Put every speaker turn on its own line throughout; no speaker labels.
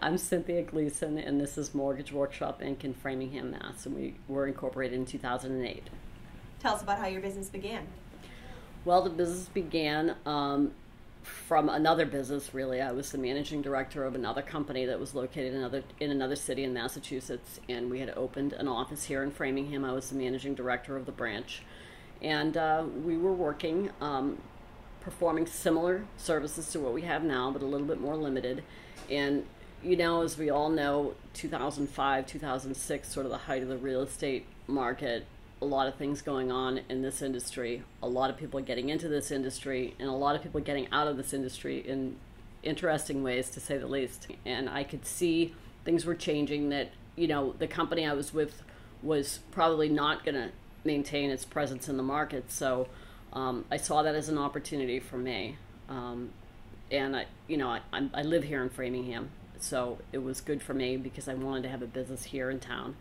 I'm Cynthia Gleason, and this is Mortgage Workshop Inc. in Framingham, Mass. And we were incorporated in 2008.
Tell us about how your business began.
Well, the business began from another business, really. I was the managing director of another company that was located in another city in Massachusetts, and we had opened an office here in Framingham. I was the managing director of the branch, and we were working, performing similar services to what we have now, but a little bit more limited. And you know, as we all know, 2005, 2006, sort of the height of the real estate market, a lot of things going on in this industry, a lot of people getting into this industry, and a lot of people getting out of this industry in interesting ways, to say the least. And I could see things were changing, that, you know, the company I was with was probably not going to maintain its presence in the market. So I saw that as an opportunity for me. And I live here in Framingham. So it was good for me because I wanted to have a business here in town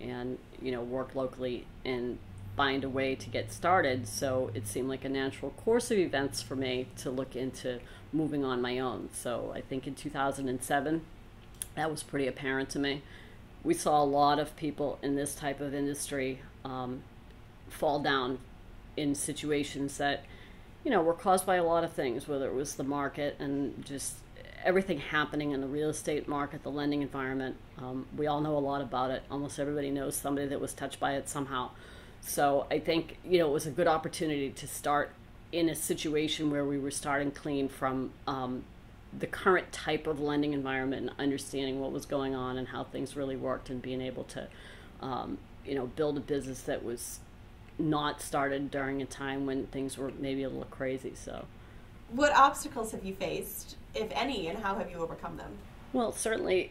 and, you know, work locally and find a way to get started. So it seemed like a natural course of events for me to look into moving on my own. So I think in 2007, that was pretty apparent to me. We saw a lot of people in this type of industry fall down in situations that, you know, were caused by a lot of things, whether it was the market and just everything happening in the real estate market, the lending environment. We all know a lot about it. Almost everybody knows somebody that was touched by it somehow. So I think, you know, it was a good opportunity to start in a situation where we were starting clean from the current type of lending environment and understanding what was going on and how things really worked, and being able to, you know, build a business that was not started during a time when things were maybe a little crazy. So,
what obstacles have you faced, if any, and how have you overcome them?
Well, certainly,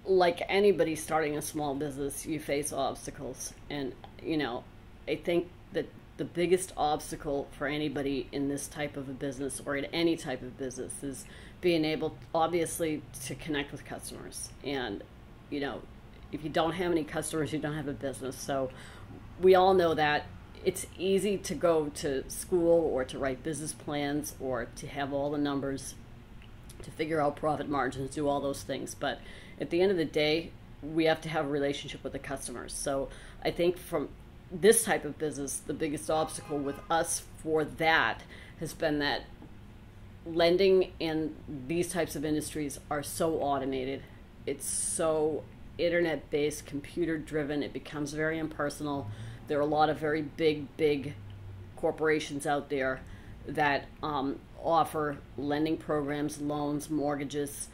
like anybody starting a small business, you face obstacles. And, you know, I think that the biggest obstacle for anybody in this type of a business, or in any type of business, is being able, obviously, to connect with customers. And, you know, if you don't have any customers, you don't have a business. So we all know that. It's easy to go to school or to write business plans or to have all the numbers, to figure out profit margins, do all those things. But at the end of the day, we have to have a relationship with the customers. So I think from this type of business, the biggest obstacle with us for that has been that lending in these types of industries are so automated. It's so internet-based, computer-driven. It becomes very impersonal. There are a lot of very big corporations out there that offer lending programs, loans, mortgages,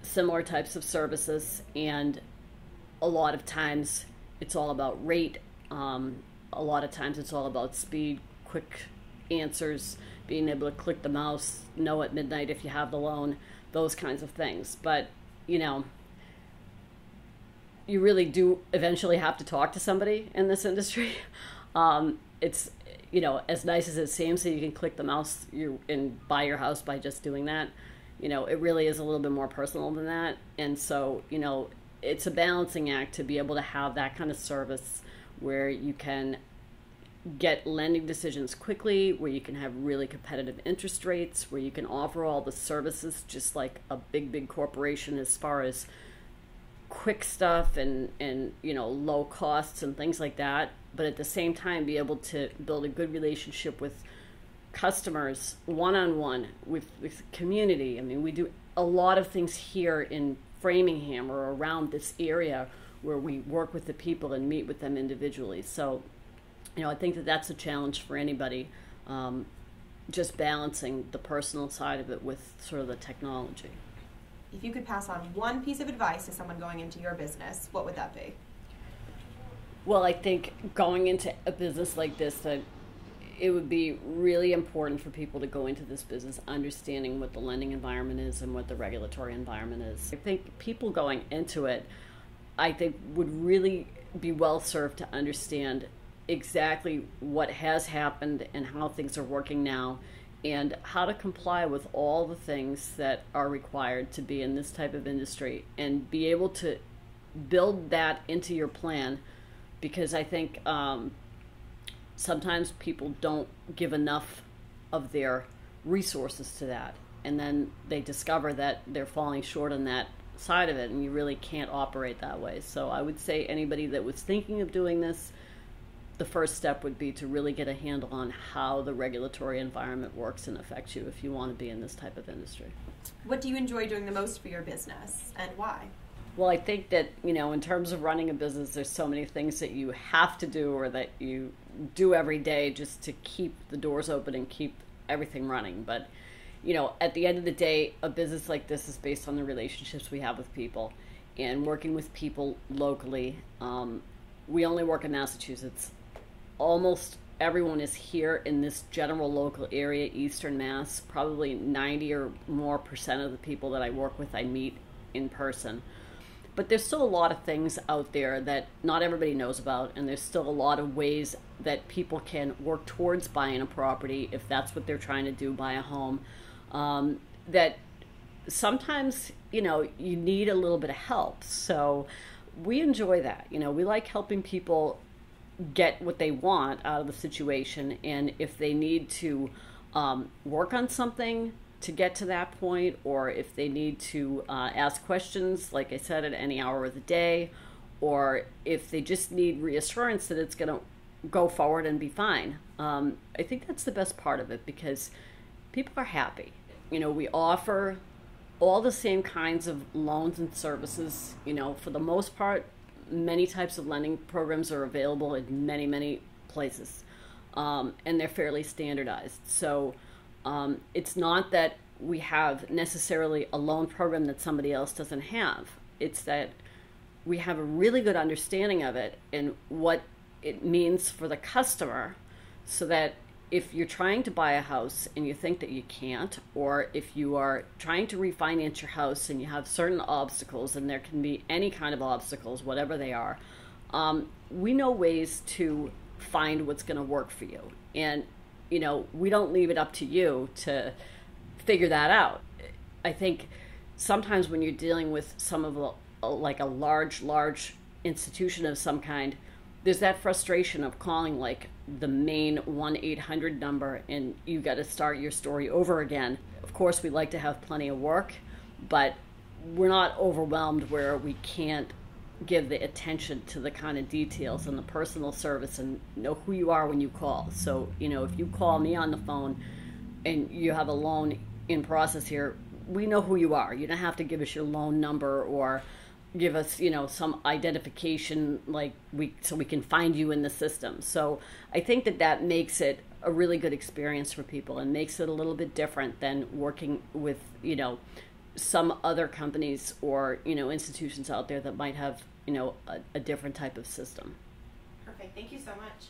similar types of services, and a lot of times it's all about rate. A lot of times it's all about speed, quick answers, being able to click the mouse, know at midnight if you have the loan, those kinds of things. But, you know, you really do eventually have to talk to somebody in this industry. It's, you know, as nice as it seems that you can click the mouse and buy your house by just doing that, you know, it really is a little bit more personal than that. And so, you know, it's a balancing act to be able to have that kind of service where you can get lending decisions quickly, where you can have really competitive interest rates, where you can offer all the services just like a big corporation, as far as quick stuff and you know, low costs and things like that, but at the same time be able to build a good relationship with customers one-on-one, with community. I mean, we do a lot of things here in Framingham or around this area where we work with the people and meet with them individually. So, you know, I think that that's a challenge for anybody, just balancing the personal side of it with sort of the technology.
If you could pass on one piece of advice to someone going into your business, what would that be?
Well, I think going into a business like this, that it would be really important for people to go into this business understanding what the lending environment is and what the regulatory environment is. I think people going into it, I think, would really be well served to understand exactly what has happened and how things are working now, and how to comply with all the things that are required to be in this type of industry, and be able to build that into your plan. Because I think sometimes people don't give enough of their resources to that. And then they discover that they're falling short on that side of it, and you really can't operate that way. So I would say anybody that was thinking of doing this, the first step would be to really get a handle on how the regulatory environment works and affects you if you want to be in this type of industry.
What do you enjoy doing the most for your business, and why?
Well, I think that, in terms of running a business, there's so many things that you have to do or that you do every day just to keep the doors open and keep everything running. But, at the end of the day, a business like this is based on the relationships we have with people and working with people locally. We only work in Massachusetts. Almost everyone is here in this general local area, Eastern Mass. Probably 90 or more % of the people that I work with I meet in person. But there's still a lot of things out there that not everybody knows about, and there's still a lot of ways that people can work towards buying a property if that's what they're trying to do, buy a home. That sometimes, you need a little bit of help. So we enjoy that. We like helping people get what they want out of the situation, and if they need to work on something to get to that point, or if they need to ask questions, like I said, at any hour of the day, or if they just need reassurance that it's going to go forward and be fine. I think that's the best part of it, because people are happy. We offer all the same kinds of loans and services. For the most part, many types of lending programs are available in many, many places, and they're fairly standardized. So it's not that we have necessarily a loan program that somebody else doesn't have. It's that we have a really good understanding of it and what it means for the customer, so that if you're trying to buy a house and you think that you can't, or if you are trying to refinance your house and you have certain obstacles, and there can be any kind of obstacles, whatever they are, we know ways to find what's going to work for you. And, we don't leave it up to you to figure that out. I think sometimes when you're dealing with some of like a large institution of some kind, there's that frustration of calling like the main 1-800 number, and you got to start your story over again. Of course, we like to have plenty of work, but we're not overwhelmed where we can't give the attention to the kind of details and the personal service and know who you are when you call. So, if you call me on the phone and you have a loan in process here, we know who you are. You don't have to give us your loan number or give us, some identification so we can find you in the system. So I think that makes it a really good experience for people and makes it a little bit different than working with, some other companies or, institutions out there that might have, a different type of system.
Perfect. Thank you so much.